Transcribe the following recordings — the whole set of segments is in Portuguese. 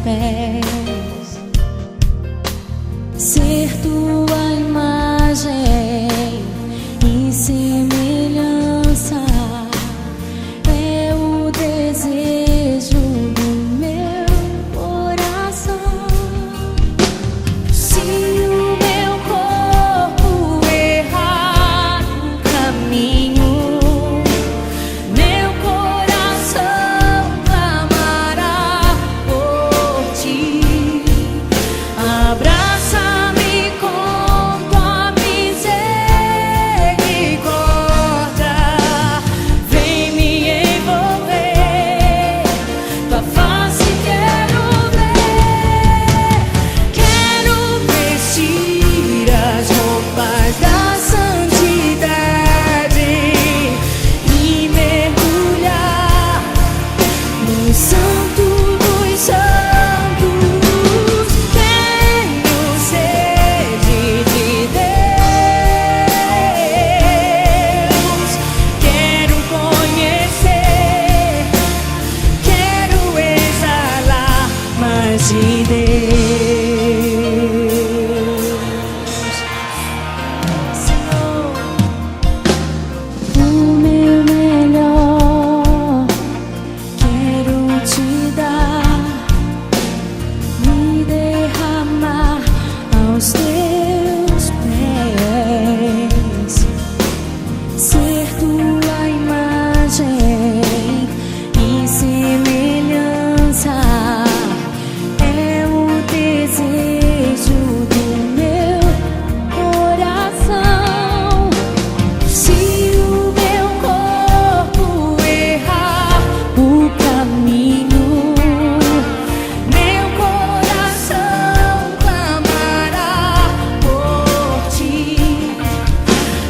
pés, ser tua imagem e semelhança é o desejo do meu coração. Se o meu corpo errar o caminho, meu coração clamará por ti. Abraça-me com tua misericórdia, vem me envolver, tua face quero ver. Quero vestir as roupas da santidade e mergulhar no Santo dos Santos. Tenho sede de Deus, quero conhecer, quero exalar mais de Deus. Senhor, o meu melhor quero te dar, me derramar aos teus pés, ser tua imagem e semelhança é o desejo do meu coração. Se o meu corpo errar o caminho, meu coração clamará por ti.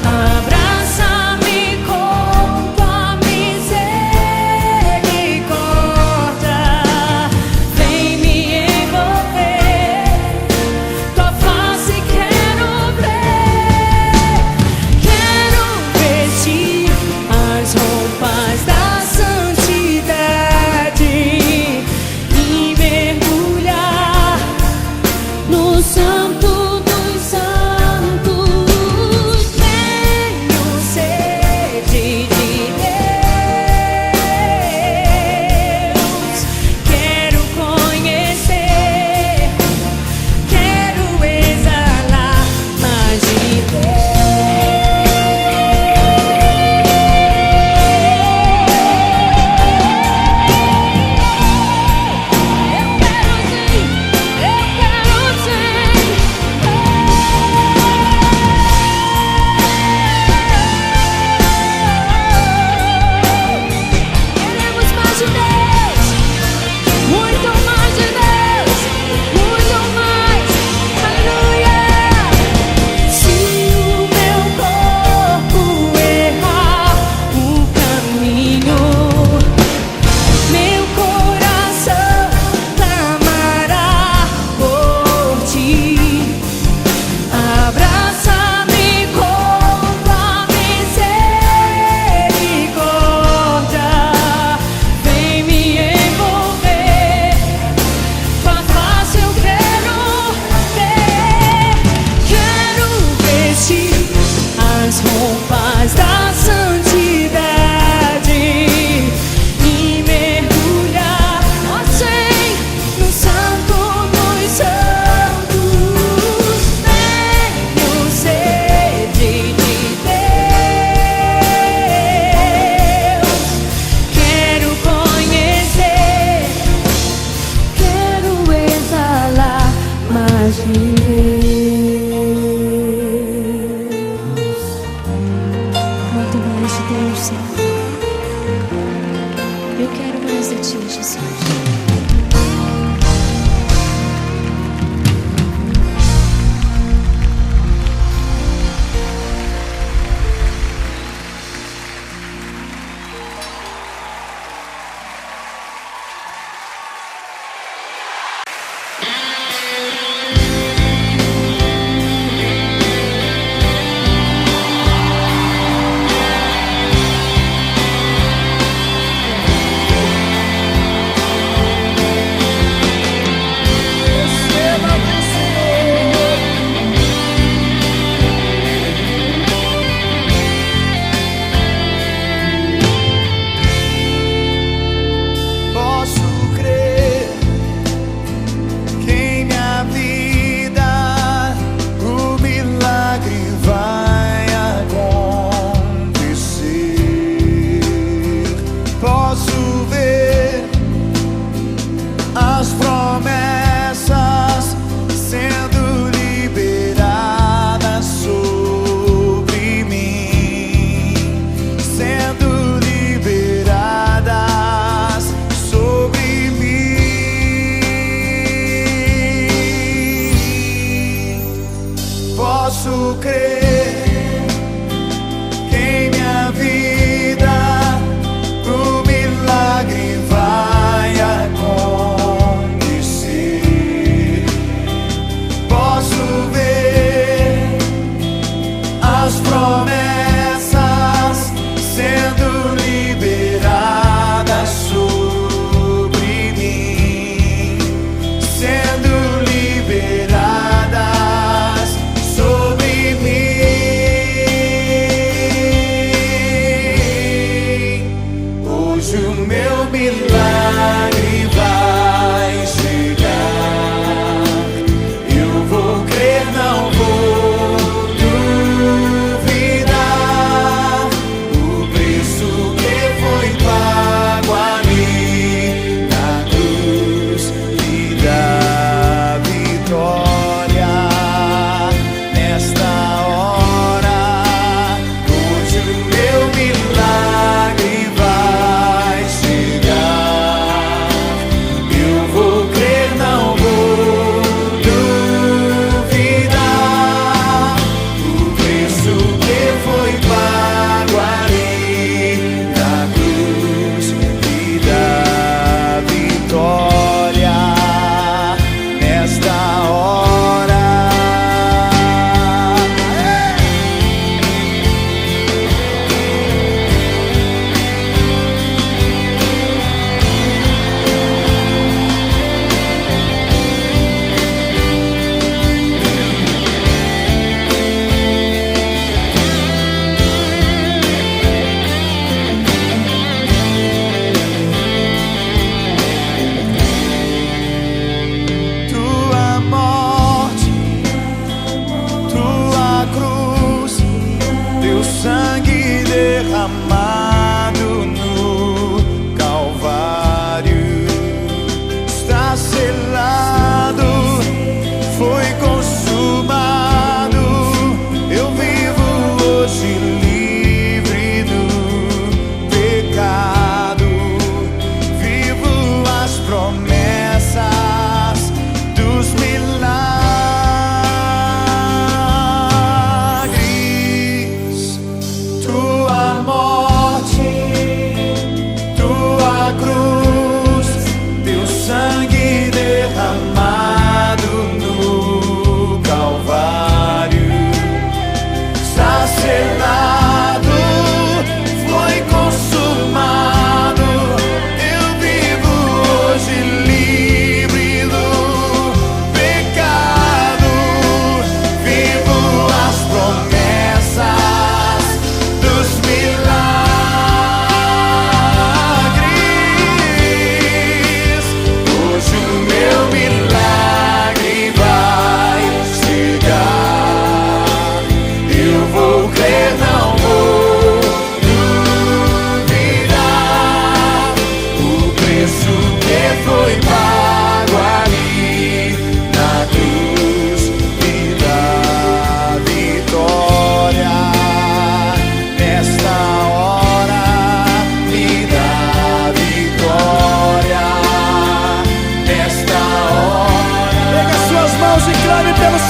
Abraça-me com tua misericórdia, vem me envolver, tua face quero ver. Quero vestir as roupas da santidade e mergulhar no Santo dos Santos. Tenho sede de Deus, quero conhecer, quero exalar mais de Queremos mais de Deus, muito mais de Deus, muito mais. Aleluia. Se o meu corpo errar o caminho, meu coração clamará por ti. Abraça-me com tua misericórdia, vem me envolver, tua face eu quero ver. Quero vestir as roupas da santidade e mergulhar, ó Senhor, no Santo dos Santos. Tenho sede de Deus, quero conhecer, quero exalar mais de Deus. Muito mais de Deus, Senhor. Eu quero mais de ti, Jesus.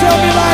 seu milagre.